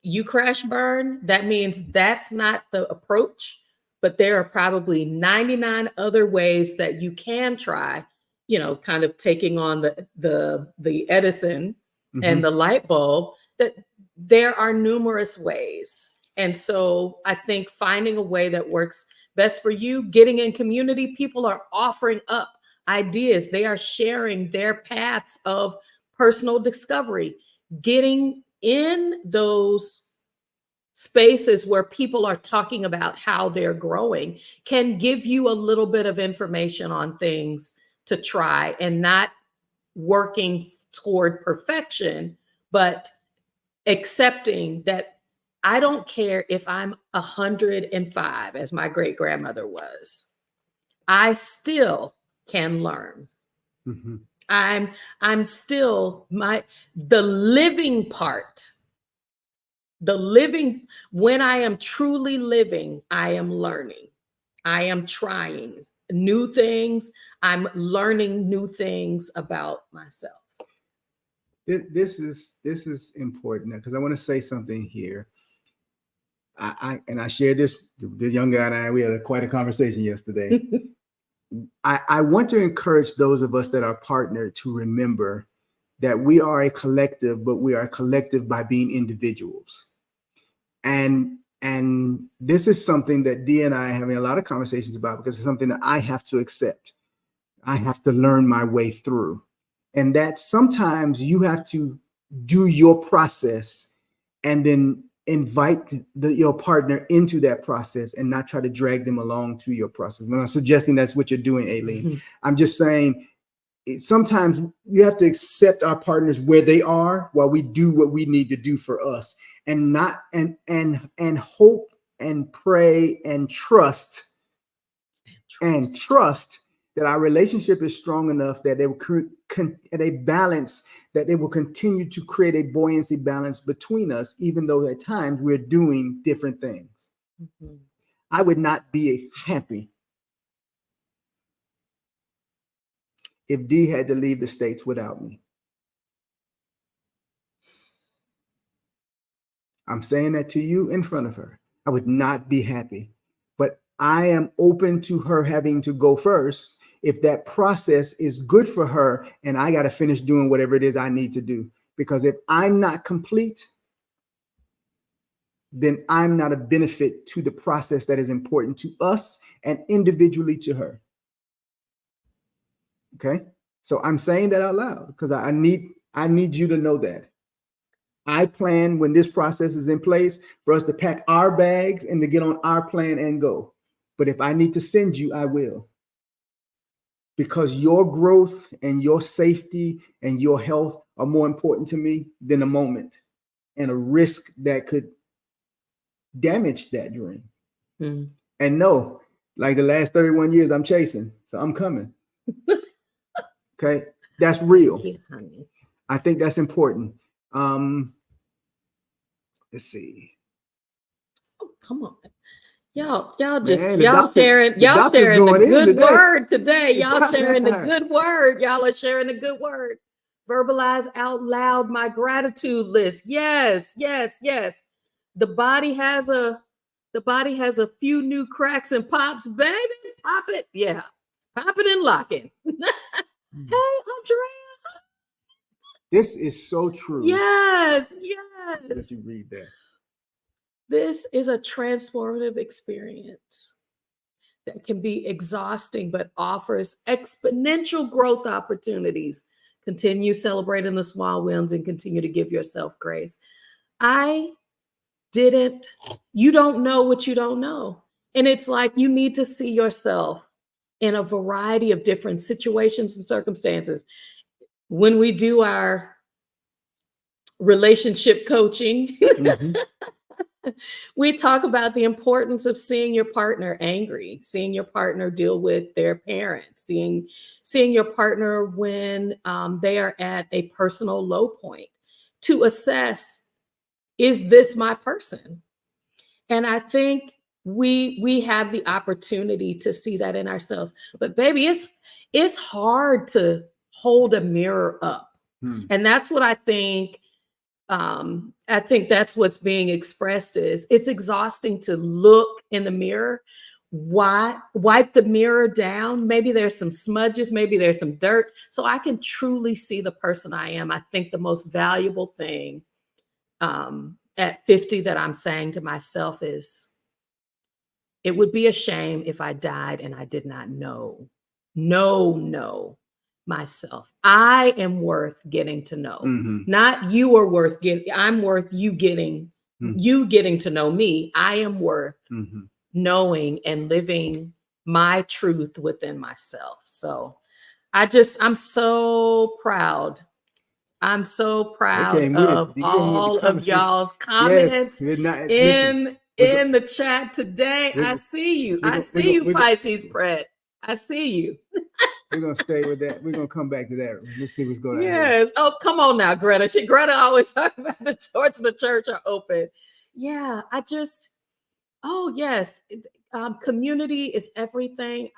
Speaker 2: you crash burn, that means that's not the approach, but there are probably 99 other ways that you can try, kind of taking on the Edison and the light bulb, that there are numerous ways. And so I think finding a way that works best for you, getting in community, people are offering up ideas. They are sharing their paths of personal discovery, getting in those spaces where people are talking about how they're growing can give you a little bit of information on things to try, and not working toward perfection, but accepting that I don't care if I'm 105, as my great grandmother was. I still can learn. I'm still the living part. When I am truly living, I am learning. I am trying new things. I'm learning new things about myself.
Speaker 1: This is important because I want to say something here. I shared this. The young guy and I, we had quite a conversation yesterday. I want to encourage those of us that are partnered to remember that we are a collective, but we are a collective by being individuals. And this is something that Dee and I are having a lot of conversations about, because it's something that I have to accept. I have to learn my way through. And that sometimes you have to do your process and then invite your partner into that process and not try to drag them along to your process. I'm not suggesting that's what you're doing, Aileen.
Speaker 2: Mm-hmm.
Speaker 1: I'm just saying sometimes you have to accept our partners where they are while we do what we need to do for us, and not and hope and pray and trust that our relationship is strong enough that they will at a balance, that they will continue to create a buoyancy balance between us, even though at times we're doing different things. Mm-hmm. I would not be happy if Dee had to leave the States without me. I'm saying that to you in front of her. I would not be happy, but I am open to her having to go first if that process is good for her and I got to finish doing whatever it is I need to do. Because if I'm not complete, then I'm not a benefit to the process that is important to us and individually to her. Okay? So I'm saying that out loud because I need you to know that. I plan, when this process is in place, for us to pack our bags and to get on our plan and go. But if I need to send you, I will. Because your growth and your safety and your health are more important to me than a moment and a risk that could damage that dream. Mm. And no, like the last 31 years, I'm chasing, so I'm coming. Okay, that's real. Thank you, honey. I think that's important. Let's see.
Speaker 2: Oh, come on. Y'all just, man, y'all sharing the good word today. Y'all sharing the good word. Y'all are sharing the good word. Verbalize out loud my gratitude list. Yes, yes, yes. The body has a few new cracks and pops, baby. Pop it. Yeah. Pop it and lock it. Hey, Andrea.
Speaker 1: This is so true.
Speaker 2: Yes, yes.
Speaker 1: Let you read that.
Speaker 2: This is a transformative experience that can be exhausting, but offers exponential growth opportunities. Continue celebrating the small wins and continue to give yourself grace. You don't know what you don't know. And it's like you need to see yourself in a variety of different situations and circumstances. When we do our relationship coaching, mm-hmm. We talk about the importance of seeing your partner angry, seeing your partner deal with their parents, seeing your partner when they are at a personal low point, to assess, is this my person? And I think we have the opportunity to see that in ourselves. But baby, it's hard to hold a mirror up. And that's what I think. I think that's what's being expressed is it's exhausting to look in the mirror, wipe the mirror down. Maybe there's some smudges, maybe there's some dirt, so I can truly see the person I am. I think the most valuable thing at 50 that I'm saying to myself is, it would be a shame if I died and I did not know myself. I am worth getting to know. Mm-hmm. Not you are worth getting. I'm worth you getting, mm-hmm. you getting to know me. I am worth mm-hmm. knowing and living my truth within myself. So I'm so proud. I'm so proud of all of y'all's comments in the chat today. I see you. I see you, Pisces Brett. I see you.
Speaker 1: We're going to stay with that. We're going to come back to that. Let's see what's going on.
Speaker 2: Yes. Here. Oh, come on now, Greta. Greta always talks about the doors of the church are open. Yeah. Oh, yes. Community is everything.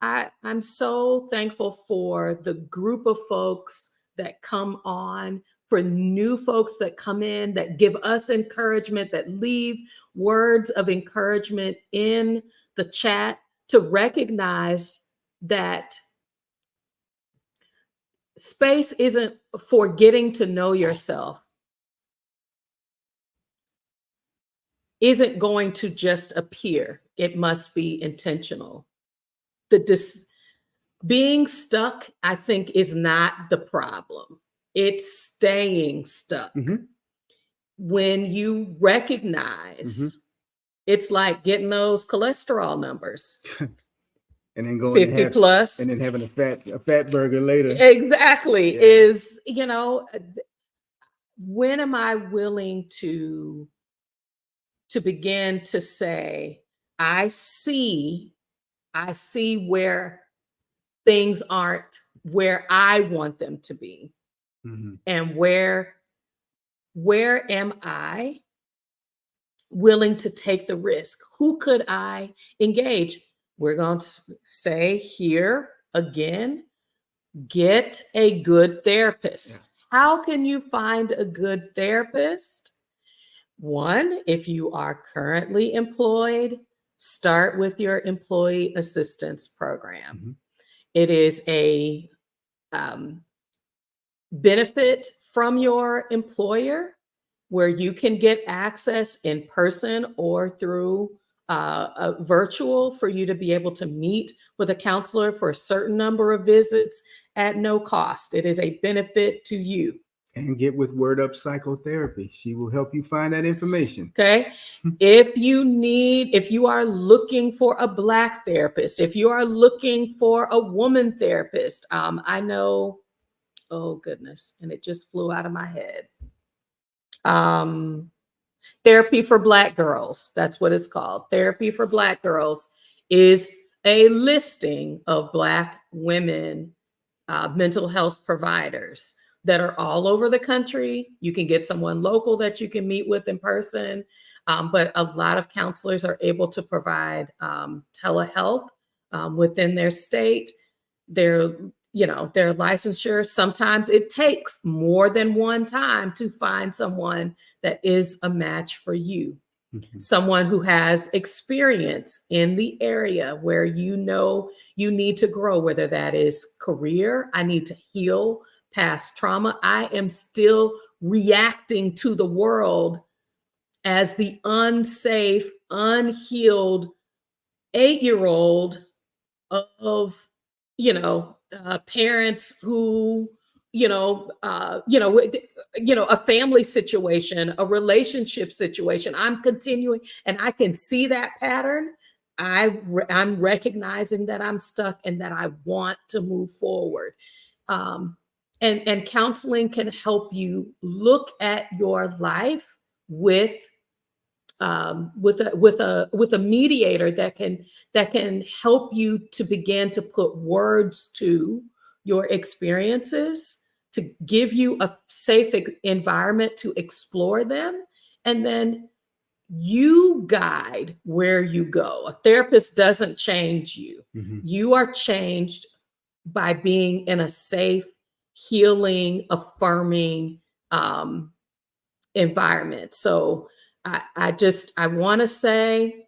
Speaker 2: I'm so thankful for the group of folks that come on, for new folks that come in, that give us encouragement, that leave words of encouragement in the chat, to recognize that space isn't for getting to know yourself, isn't going to just appear. It must be intentional. Being stuck, I think, is not the problem. It's staying stuck. Mm-hmm. when you recognize, it's like getting those cholesterol numbers,
Speaker 1: And then going and
Speaker 2: 50
Speaker 1: have
Speaker 2: plus.
Speaker 1: and then having a fat burger later.
Speaker 2: Exactly.
Speaker 1: Yeah.
Speaker 2: Is, when am I willing to begin to say, I see where things aren't where I want them to be.
Speaker 1: Mhm.
Speaker 2: And where am I willing to take the risk? Who could I engage? We're going to say here again, get a good therapist.
Speaker 1: Yeah.
Speaker 2: How can you find a good therapist? One, if you are currently employed, start with your employee assistance program.
Speaker 1: Mhm.
Speaker 2: It is a benefit from your employer where you can get access in person or through a virtual for you to be able to meet with a counselor for a certain number of visits at no cost. It is a benefit to you.
Speaker 1: And get with Word Up Psychotherapy. She will help you find that information.
Speaker 2: Okay. If you are looking for a Black therapist, if you are looking for a woman therapist, I know, oh goodness, and it just flew out of my head. Therapy for Black girls, that's what it's called. Therapy for Black girls is a listing of Black women mental health providers that are all over the country. You can get someone local that you can meet with in person, but a lot of counselors are able to provide telehealth within their state. Their licensure. Sometimes it takes more than one time to find someone that is a match for you. Someone who has experience in the area where you need to grow, whether that is career, I need to heal past trauma. I am still reacting to the world as the unsafe, unhealed 8-year-old of parents who a family situation, a relationship situation. I'm continuing, and I can see that pattern. I'm recognizing that I'm stuck and that I want to move forward. And counseling can help you look at your life with a mediator that can help you to begin to put words to your experiences, to give you a safe environment to explore them, and then you guide where you go. A therapist doesn't change you. You are changed by being in a safe, healing, affirming environment. So I want to say,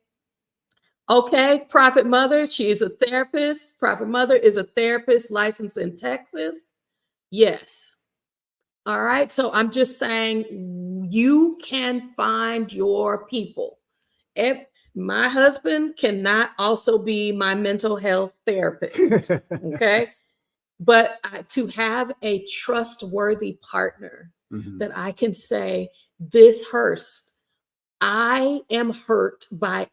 Speaker 2: okay, Prophet Mother, she is a therapist. Prophet Mother is a therapist licensed in Texas. Yes. All right. So I'm just saying you can find your people. My husband cannot also be my mental health therapist. Okay. But to have a trustworthy partner that I can say, this hurts. I am hurt by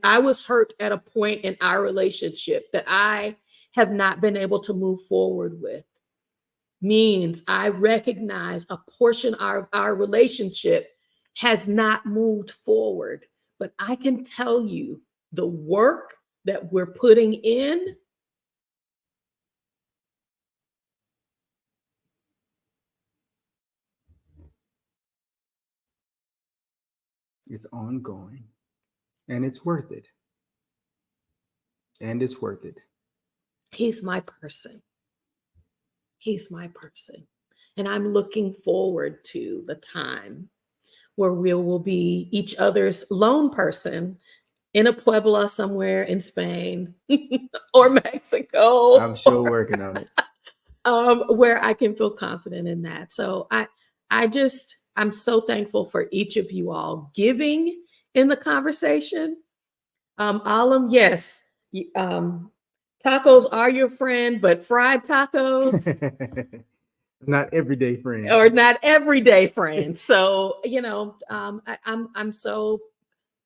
Speaker 2: I was hurt at a point in our relationship that I have not been able to move forward with. Means I recognize a portion of our relationship has not moved forward. But I can tell you the work that we're putting in,
Speaker 1: It's ongoing, and it's worth it. And it's worth it.
Speaker 2: he's my person. He's my person. And I'm looking forward to the time where we will be each other's lone person in a pueblo somewhere in Spain or Mexico,
Speaker 1: I'm sure working on it.
Speaker 2: where I can feel confident in that. So I'm so thankful for each of you all giving in the conversation. Alam, yes, tacos are your friend, but fried tacos,
Speaker 1: Not everyday friends.
Speaker 2: or not everyday friends. So, I'm so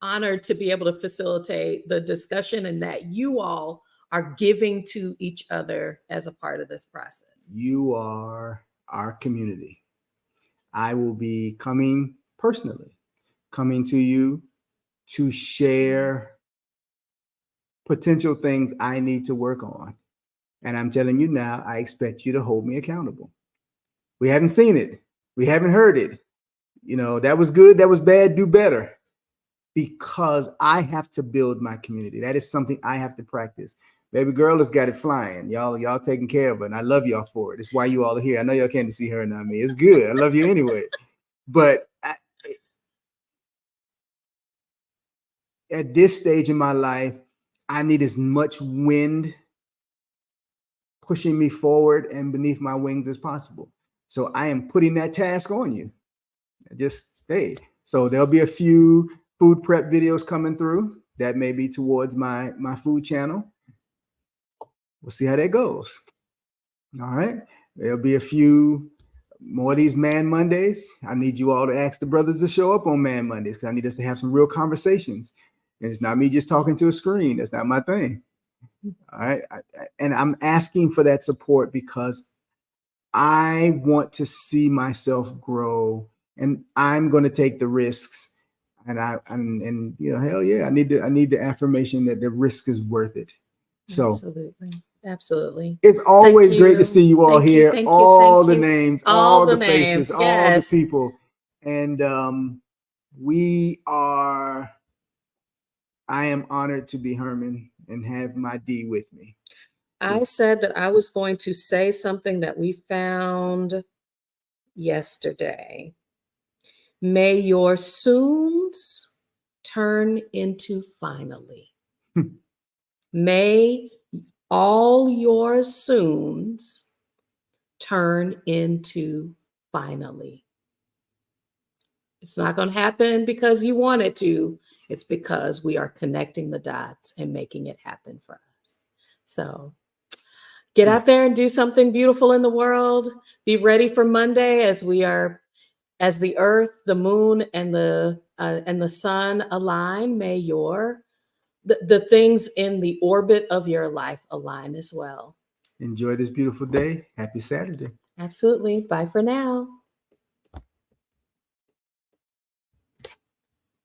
Speaker 2: honored to be able to facilitate the discussion and that you all are giving to each other as a part of this process.
Speaker 1: You are our community. I will be coming personally, coming to you to share potential things I need to work on. And I'm telling you now, I expect you to hold me accountable. We haven't seen it. We haven't heard it. That was good. That was bad. Do better. Because I have to build my community. That is something I have to practice. Baby girl has got it flying. Y'all taking care of her. And I love y'all for it. It's why you all are here. I know y'all can't see her and not me. It's good. I love you anyway. But at this stage in my life, I need as much wind pushing me forward and beneath my wings as possible. So I am putting that task on you. Just stay. So there'll be a few food prep videos coming through that may be towards my food channel. We'll see how that goes. All right. There'll be a few more of these Man Mondays. I need you all to ask the brothers to show up on Man Mondays because I need us to have some real conversations. And it's not me just talking to a screen. That's not my thing. All right. And I'm asking for that support because I want to see myself grow, and I'm going to take the risks. And hell yeah, I need the affirmation that the risk is worth it. So
Speaker 2: absolutely.
Speaker 1: It's always great to see you all here. All the names, all the faces, all the people. And I am honored to be Herman and have my D with me.
Speaker 2: I said that I was going to say something that we found yesterday. May your soons turn into finally. May all your soons turn into finally. It's not going to happen because you want it to. It's because we are connecting the dots and making it happen for us. So get out there and do something beautiful in the world. Be ready for Monday as the earth, the moon, and the sun align. May the things in the orbit of your life align as well.
Speaker 1: Enjoy this beautiful day. Happy Saturday.
Speaker 2: Absolutely. Bye for now.